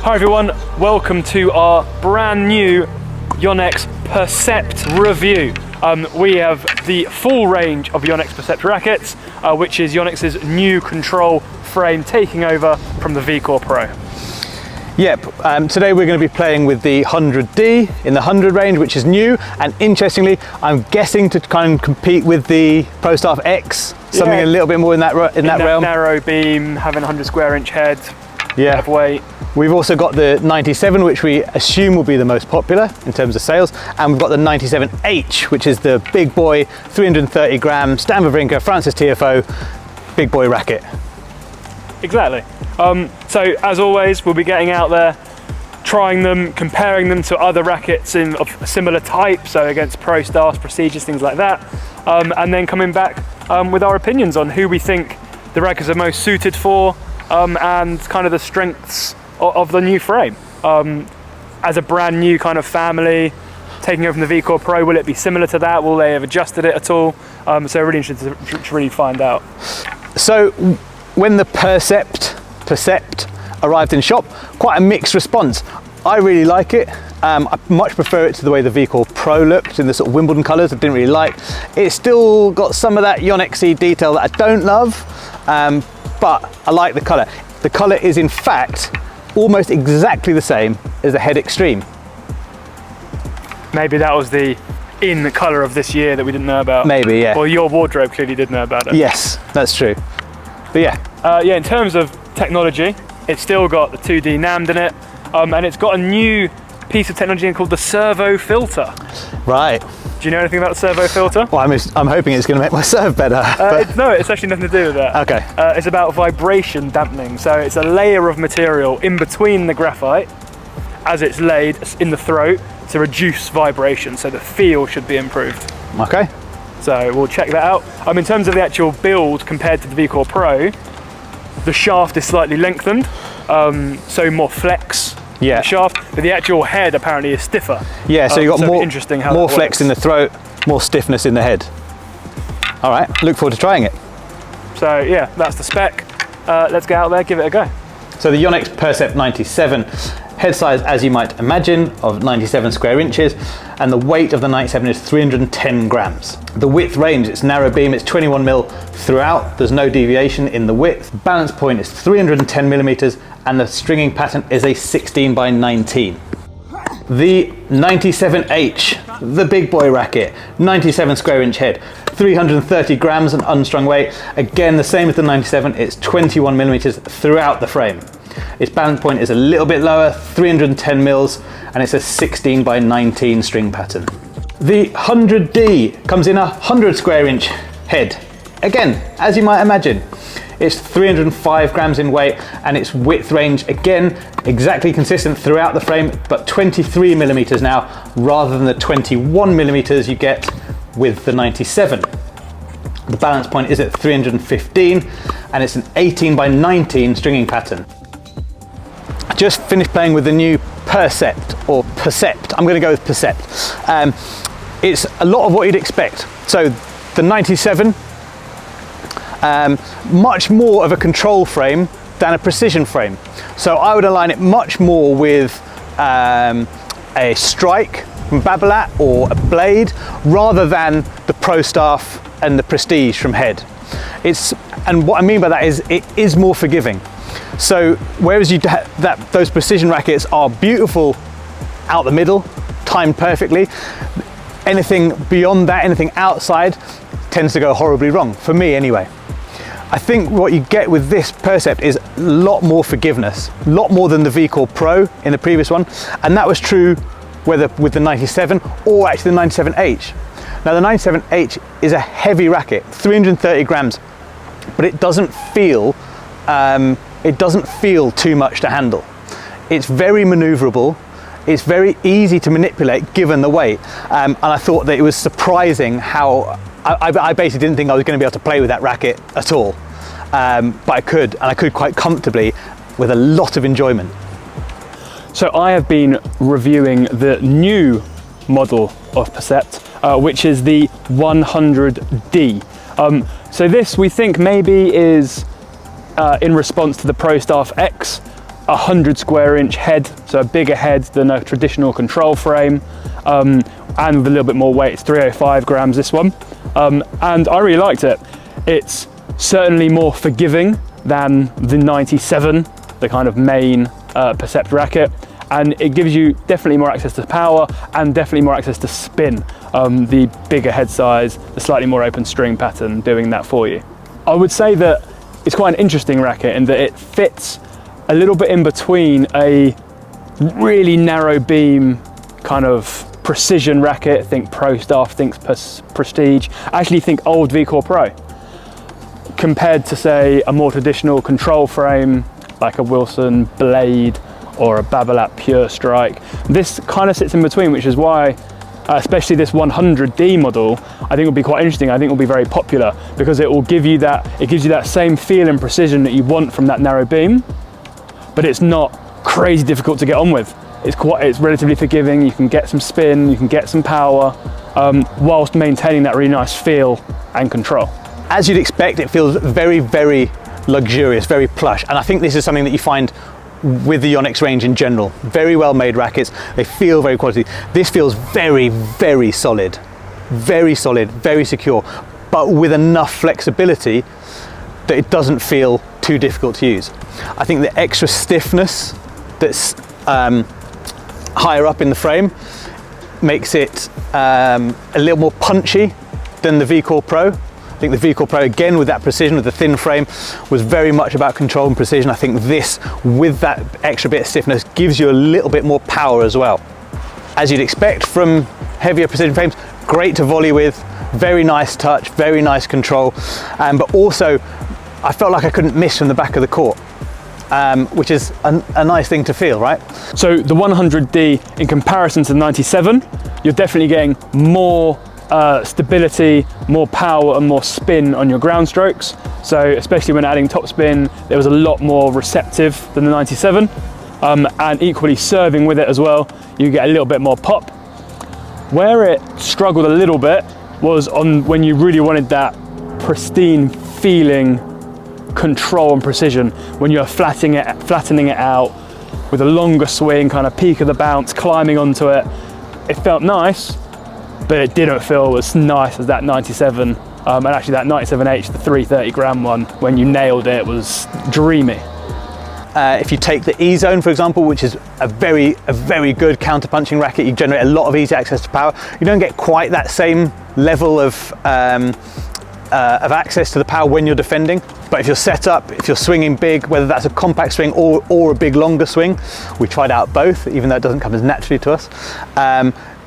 Hi everyone, welcome to our brand new Yonex Percept review. We have the full range of Yonex Percept rackets, which is Yonex's new control frame taking over from the V-Core Pro. Yep, today we're going to be playing with the 100D in the 100 range, which is new, and interestingly, I'm guessing to kind of compete with the ProStaff X, something a little bit more in that realm. Narrow beam, having a 100 square inch head, yeah. of weight. We've also got the 97, which we assume will be the most popular in terms of sales, and we've got the 97H, which is the big boy, 330 gram, Stan Wawrinka, Francis TFO, big boy racket. Exactly. So as always, we'll be getting out there, trying them, comparing them to other rackets of a similar type, so against ProStaff, Prestigious, things like that, and then coming back with our opinions on who we think the rackets are most suited for, and kind of the strengths of the new frame. As a brand new kind of family, taking over from the V-Core Pro, will it be similar to that? Will they have adjusted it at all? So really interested to really find out. So when the Percept arrived in shop, quite a mixed response. I really like it. I much prefer it to the way the V-Core Pro looked in the sort of Wimbledon colours I didn't really like. It's still got some of that Yonex-y detail that I don't love, but I like the colour. The colour is in fact almost exactly the same as the Head Extreme. Maybe that was the colour of this year that we didn't know about. Maybe, yeah. Well, your wardrobe clearly did know about it. Yes, that's true. But yeah. Yeah, in terms of technology, it's still got the 2D NAMD in it, and it's got a new piece of technology called the servo filter. Right. Do you know anything about the servo filter? Well, I'm hoping it's going to make my serve better. No, it's actually nothing to do with that. Okay. It's about vibration dampening. So it's a layer of material in between the graphite as it's laid in the throat to reduce vibration, so the feel should be improved. Okay. So we'll check that out. In terms of the actual build compared to the V-Core Pro, the shaft is slightly lengthened, so more flex. Yeah. The shaft, but the actual head apparently is stiffer. Yeah, so you've got more flex works in the throat, more stiffness in the head. All right, look forward to trying it. So yeah, that's the spec. Let's get out there, give it a go. So the Yonex Percept 97, head size as you might imagine of 97 square inches, and the weight of the 97 is 310 grams. The width range, it's narrow beam, it's 21 mil throughout, there's no deviation in the width. Balance point is 310 millimeters, and the stringing pattern is a 16 by 19. The 97H, the big boy racket, 97 square inch head, 330 grams and unstrung weight. Again, the same as the 97, it's 21 millimeters throughout the frame. Its balance point is a little bit lower, 310 mils, and it's a 16 by 19 string pattern. The 100D comes in a 100 square inch head. Again, as you might imagine, it's 305 grams in weight, and its width range, again, exactly consistent throughout the frame, but 23 millimeters now, rather than the 21 millimeters you get with the 97. The balance point is at 315, and it's an 18 by 19 stringing pattern. I just finished playing with the new Percept, or Percept. I'm going to go with Percept. It's a lot of what you'd expect. So the 97, much more of a control frame than a precision frame. So I would align it much more with a strike from Babolat or a blade, rather than the ProStaff and the Prestige from Head. And what I mean by that is it is more forgiving. So whereas those precision rackets are beautiful out the middle, timed perfectly, anything beyond that, anything outside, tends to go horribly wrong, for me anyway. I think what you get with this Percept is a lot more forgiveness, a lot more than the V-Core Pro in the previous one, and that was true whether with the 97 or actually the 97H. Now the 97H is a heavy racket, 330 grams, but it doesn't feel too much to handle. It's very maneuverable. It's very easy to manipulate given the weight, and I thought that it was surprising how I basically didn't think I was going to be able to play with that racket at all, but I could, and I could quite comfortably with a lot of enjoyment. So I have been reviewing the new model of Percept, which is the 100D. So this we think maybe is in response to the ProStaff X, 100 square inch head, so a bigger head than a traditional control frame, and with a little bit more weight. It's 305 grams, this one, and I really liked it. It's certainly more forgiving than the 97, the kind of main Percept racket, and it gives you definitely more access to power and definitely more access to spin. The bigger head size, the slightly more open string pattern doing that for you. I would say that it's quite an interesting racket in that it fits a little bit in between a really narrow beam kind of precision racket, think Pro Staff, think Prestige, actually think old V-Core Pro, compared to say a more traditional control frame like a Wilson Blade or a Babolat Pure Strike. This kind of sits in between, which is why especially this 100D model, I think will be quite interesting. I think will be very popular because it will give you that, it gives you that same feel and precision that you want from that narrow beam, but it's not crazy difficult to get on with. It's relatively forgiving. You can get some spin, you can get some power, whilst maintaining that really nice feel and control. As you'd expect, it feels very, very luxurious, very plush, and I think this is something that you find with the Yonex range in general. Very well made rackets, they feel very quality. This feels very, very solid, very secure, but with enough flexibility that it doesn't feel too difficult to use. I think the extra stiffness that's higher up in the frame makes it a little more punchy than the V-Core Pro. I think the V-Core Pro, again with that precision, with the thin frame, was very much about control and precision. I think this, with that extra bit of stiffness, gives you a little bit more power as well. As you'd expect from heavier precision frames, great to volley with, very nice touch, very nice control, but also I felt like I couldn't miss from the back of the court, which is a nice thing to feel, right? So the 100D, in comparison to the 97, you're definitely getting more stability, more power and more spin on your ground strokes. So especially when adding topspin, there was a lot more receptive than the 97, and equally serving with it as well, you get a little bit more pop. Where it struggled a little bit was on when you really wanted that pristine feeling, control and precision, when you're flattening it out with a longer swing, kind of peak of the bounce, climbing onto it. It felt nice, but it didn't feel as nice as that 97, and actually that 97H, the 330 gram one, when you nailed it, was dreamy. If you take the E-Zone, for example, which is a very good counter-punching racket, you generate a lot of easy access to power. You don't get quite that same level of access to the power when you're defending. But if you're set up, if you're swinging big, whether that's a compact swing or a big longer swing, we tried out both, even though it doesn't come as naturally to us.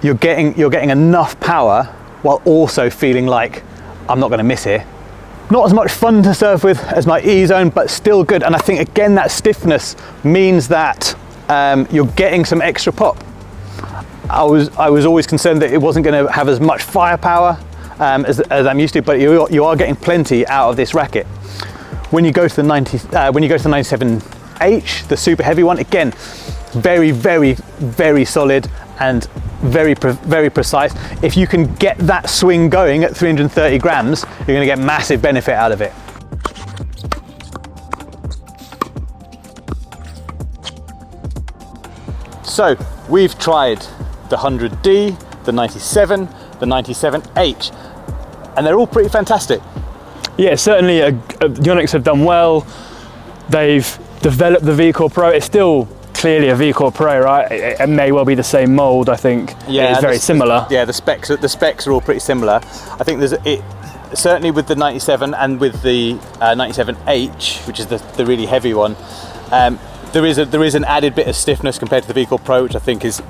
You're getting enough power while also feeling like I'm not going to miss here. Not as much fun to serve with as my E-Zone, but still good. And I think again that stiffness means that you're getting some extra pop. I was always concerned that it wasn't going to have as much firepower as I'm used to, but you are getting plenty out of this racket. When you go to the 97H, the super heavy one, again, very solid and very precise. If you can get that swing going at 330 grams, you're going to get massive benefit out of it. So we've tried the 100D, the 97, the 97H, and they're all pretty fantastic. Yeah, certainly Yonex have done well. They've developed the V-Core Pro. It's still clearly a V-Core Pro, right? It may well be the same mold, I think. Yeah, it's very similar. Yeah, the specs are all pretty similar. I think certainly with the 97 and with the 97H, which is the really heavy one, there is an added bit of stiffness compared to the V-Core Pro, which I think is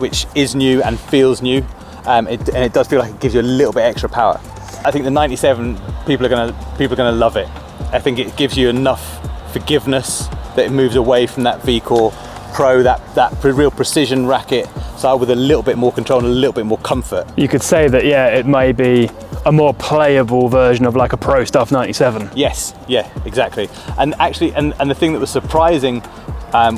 new and feels new, and it does feel like it gives you a little bit extra power. I think the 97, people are gonna love it. I think it gives you enough forgiveness that it moves away from that V-Core Pro, that real precision racket style, with a little bit more control and a little bit more comfort. You could say that, yeah, it may be a more playable version of like a Pro Staff 97. Yes, yeah, exactly. And actually, and the thing that was surprising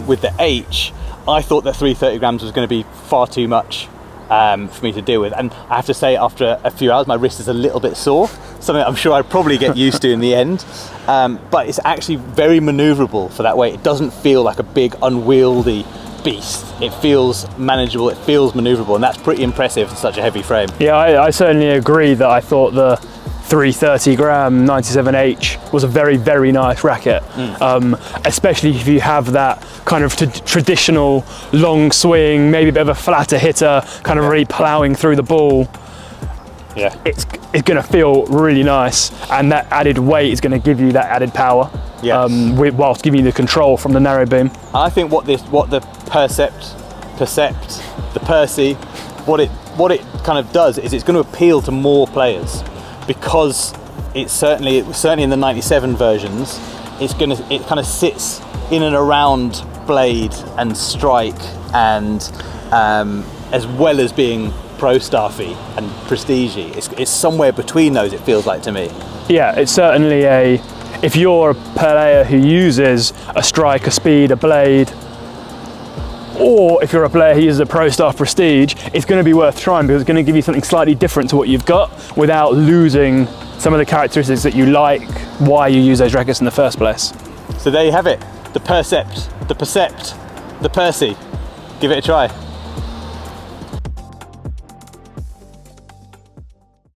with the H, I thought that 330 grams was going to be far too much for me to deal with. And I have to say, after a few hours, my wrist is a little bit sore, something I'm sure I'd probably get used to in the end. But it's actually very maneuverable for that weight. It doesn't feel like a big, unwieldy beast. It feels manageable, it feels maneuverable, and that's pretty impressive for such a heavy frame. Yeah, I certainly agree that I thought the 330 gram 97H was a very, very nice racket, especially if you have that kind of traditional long swing, maybe a bit of a flatter hitter, kind of really ploughing through the ball. Yeah, it's going to feel really nice, and that added weight is going to give you that added power, whilst giving you the control from the narrow beam. I think what the Percept, the Percy, what it kind of does is it's going to appeal to more players, because it's certainly in the 97 versions, it kind of sits in and around blade and strike, and as well as being pro staffy and prestige-y, it's somewhere between those, it feels like to me. Yeah, it's certainly if you're a player who uses a strike, a speed, a blade, or if you're a player who uses a pro staff prestige, it's going to be worth trying, because it's going to give you something slightly different to what you've got without losing some of the characteristics that you like, why you use those rackets in the first place. So there you have it, the Percept, the Percept, the Percy. Give it a try.